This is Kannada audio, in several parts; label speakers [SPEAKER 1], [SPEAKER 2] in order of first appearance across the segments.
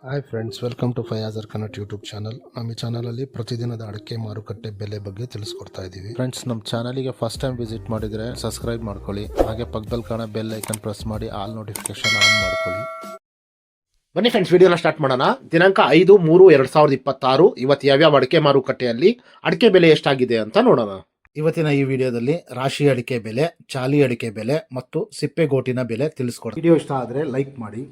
[SPEAKER 1] ಹಾಯ್ ಫ್ರೆಂಡ್ಸ್, ವೆಲ್ಕಮ್ ಟು ಫಯಾಜರ್ ಕನ್ನಟ್ ಯೂಟ್ಯೂಬ್ ಚಾನಲ್. ನಮ್ಮ ಈ ಚಾನಲಲ್ಲಿ ಪ್ರತಿದಿನದ ಅಡಿಕೆ ಮಾರುಕಟ್ಟೆ ಬೆಲೆ ಬಗ್ಗೆ ತಿಳಿಸ್ಕೊಡ್ತಾ ಇದ್ದೀವಿ. ಫ್ರೆಂಡ್ಸ್, ನಮ್ಮ ಚಾನಲಿಗೆ ಫಸ್ಟ್ ಟೈಮ್ ವಿಸಿಟ್ ಮಾಡಿದರೆ ಸಬ್ಸ್ಕ್ರೈಬ್ ಮಾಡ್ಕೊಳ್ಳಿ. ಹಾಗೆ ಪಕ್ಕದಲ್ಲಿ ಕಾಣೋ ಬೆಲ್ ಐಕನ್ ಪ್ರೆಸ್ ಮಾಡಿ ಆಲ್ ನೋಟಿಫಿಕೇಶನ್ ಆನ್ ಮಾಡ್ಕೊಳ್ಳಿ.
[SPEAKER 2] ಬನ್ನಿ ಫ್ರೆಂಡ್ಸ್, ವಿಡಿಯೋನ ಸ್ಟಾರ್ಟ್ ಮಾಡೋಣ. ದಿನಾಂಕ 5/3/2026 ಇವತ್ತು ಯಾವ್ಯಾವ ಅಡಿಕೆ ಮಾರುಕಟ್ಟೆಯಲ್ಲಿ ಅಡಿಕೆ ಬೆಲೆ ಎಷ್ಟಾಗಿದೆ ಅಂತ ನೋಡೋಣ.
[SPEAKER 1] ಇವತ್ತಿನ ಈ ವಿಡಿಯೋದಲ್ಲಿ ರಾಶಿ ಅಡಿಕೆ ಬೆಲೆ, ಚಾಲಿ ಅಡಿಕೆ ಬೆಲೆ ಮತ್ತು ಸಿಪ್ಪೆಗೋಟಿನ ಬೆಲೆ ತಿಳಿಸ್ಕೊಡ್ತೀವಿ. ವಿಡಿಯೋ ಇಷ್ಟ ಆದರೆ ಲೈಕ್ ಮಾಡಿ.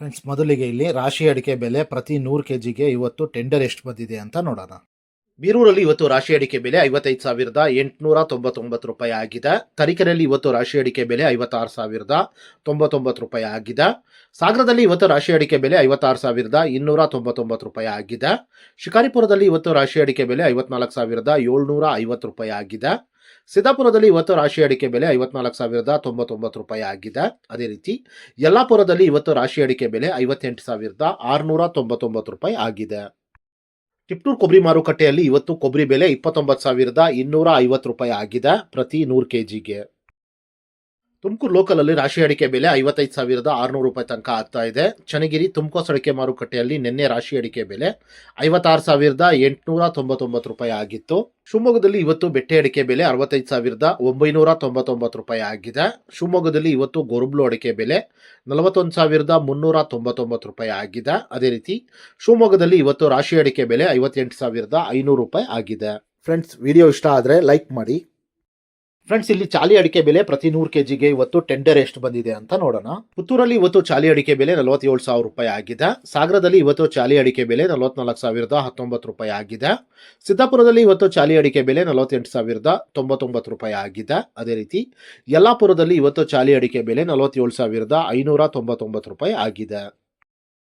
[SPEAKER 1] ಫ್ರೆಂಡ್ಸ್, ಮೊದಲಿಗೆ ಇಲ್ಲಿ ರಾಶಿ ಅಡಿಕೆ ಬೆಲೆ ಪ್ರತಿ 100 kgಗೆ ಇವತ್ತು ಟೆಂಡರ್ ಎಷ್ಟು ಬಂದಿದೆ ಅಂತ ನೋಡೋಣ.
[SPEAKER 2] ಬೀರೂರಲ್ಲಿ ಇವತ್ತು ರಾಶಿ ಅಡಿಕೆ ಬೆಲೆ 55,899 ರೂಪಾಯಿ ಆಗಿದೆ. ತರೀಕೆರೆಯಲ್ಲಿ ಇವತ್ತು ರಾಶಿ ಅಡಿಕೆ ಬೆಲೆ 56,099 ರೂಪಾಯಿ ಆಗಿದೆ. ಸಾಗರದಲ್ಲಿ ಇವತ್ತು ರಾಶಿ ಅಡಿಕೆ ಬೆಲೆ 56,299 ರೂಪಾಯಿ ಆಗಿದೆ. ಶಿಕಾರಿಪುರದಲ್ಲಿ ಇವತ್ತು ರಾಶಿ ಅಡಿಕೆ ಬೆಲೆ 54,750 ರೂಪಾಯಿ ಆಗಿದೆ. ಸಿದ್ದಾಪುರದಲ್ಲಿ ಇವತ್ತು ರಾಶಿ ಅಡಿಕೆ ಬೆಲೆ 54,099 ರೂಪಾಯಿ ಆಗಿದೆ. ಅದೇ ರೀತಿ ಯಲ್ಲಾಪುರದಲ್ಲಿ ಇವತ್ತು ರಾಶಿ ಅಡಿಕೆ ಬೆಲೆ 58,699 ರೂಪಾಯಿ ಆಗಿದೆ. ಟಿಪ್ಟೂರ್ ಕೊಬ್ಬರಿ ಮಾರುಕಟ್ಟೆಯಲ್ಲಿ ಇವತ್ತು ಕೊಬ್ಬರಿ ಬೆಲೆ 29,250 ರೂಪಾಯಿ ಆಗಿದೆ ಪ್ರತಿ 100 kgಗೆ. ತುಮಕೂರು ಲೋಕಲಲ್ಲಿ ರಾಶಿ ಅಡಿಕೆ ಬೆಲೆ 55,600 ರೂಪಾಯಿ ತನಕ ಆಗ್ತಾ ಇದೆ. ಚನ್ನಗಿರಿ ತುಮಕೋಸ್ ಅಡಿಕೆ ಮಾರುಕಟ್ಟೆಯಲ್ಲಿ ನಿನ್ನೆ ರಾಶಿ ಅಡಿಕೆ ಬೆಲೆ 56,899 ರೂಪಾಯಿ ಆಗಿತ್ತು. ಶಿವಮೊಗ್ಗದಲ್ಲಿ ಇವತ್ತು ಬೆಟ್ಟೆ ಅಡಿಕೆ ಬೆಲೆ 65,999 ರೂಪಾಯಿ ಆಗಿದೆ. ಶಿವಮೊಗ್ಗದಲ್ಲಿ ಇವತ್ತು ಗೊರಬ್ಲು ಅಡಿಕೆ ಬೆಲೆ 41,399 ರೂಪಾಯಿ ಆಗಿದೆ. ಅದೇ ರೀತಿ ಶಿವಮೊಗ್ಗದಲ್ಲಿ ಇವತ್ತು ರಾಶಿ ಅಡಿಕೆ ಬೆಲೆ 58,500 ರೂಪಾಯಿ ಆಗಿದೆ.
[SPEAKER 1] ಫ್ರೆಂಡ್ಸ್, ವಿಡಿಯೋ ಇಷ್ಟ ಆದರೆ ಲೈಕ್ ಮಾಡಿ.
[SPEAKER 2] ಫ್ರೆಂಡ್ಸ್, ಇಲ್ಲಿ ಚಾಲಿ ಅಡಿಕೆ ಬೆಲೆ ಪ್ರತಿ 100 kgಗೆ ಇವತ್ತು ಟೆಂಡರ್ ಎಷ್ಟು ಬಂದಿದೆ ಅಂತ ನೋಡೋಣ. ಪುತ್ತೂರಲ್ಲಿ ಇವತ್ತು ಚಾಲಿ ಅಡಿಕೆ ಬೆಲೆ 47,000 ರೂಪಾಯಿ ಆಗಿದೆ. ಸಾಗರದಲ್ಲಿ ಇವತ್ತು ಚಾಲಿ ಅಡಿಕೆ ಬೆಲೆ 44,019 ರೂಪಾಯಿ ಆಗಿದೆ. ಸಿದ್ದಾಪುರದಲ್ಲಿ ಇವತ್ತು ಚಾಲಿ ಅಡಿಕೆ ಬೆಲೆ 48,099 ರೂಪಾಯಿ ಆಗಿದೆ. ಅದೇ ರೀತಿ ಯಲ್ಲಾಪುರದಲ್ಲಿ ಇವತ್ತು ಚಾಲಿ ಅಡಿಕೆ ಬೆಲೆ 47,599 ರೂಪಾಯಿ ಆಗಿದೆ.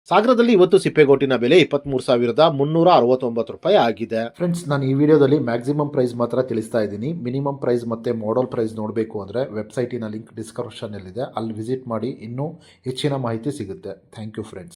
[SPEAKER 2] ಸಾಗರದಲ್ಲಿ ಇವತ್ತು ಸಿಪ್ಪೆಗೋಟಿನ ಬೆಲೆ 23,369 ರೂಪಾಯಿ ಆಗಿದೆ.
[SPEAKER 1] ಫ್ರೆಂಡ್ಸ್, ನಾನು ಈ ವಿಡಿಯೋದಲ್ಲಿ ಮ್ಯಾಕ್ಸಿಮಮ್ ಪ್ರೈಸ್ ಮಾತ್ರ ತಿಳಿಸ್ತಾ ಇದ್ದೀನಿ. ಮಿನಿಮಮ್ ಪ್ರೈಸ್ ಮತ್ತು ಮಾಡಲ್ ಪ್ರೈಸ್ ನೋಡಬೇಕು ಅಂದರೆ ವೆಬ್ಸೈಟಿನ ಲಿಂಕ್ ಡಿಸ್ಕ್ರಿಪ್ಷನಲ್ಲಿದೆ, ಅಲ್ಲಿ ವಿಸಿಟ್ ಮಾಡಿ ಇನ್ನೂ ಹೆಚ್ಚಿನ ಮಾಹಿತಿ ಸಿಗುತ್ತೆ. Thank you friends.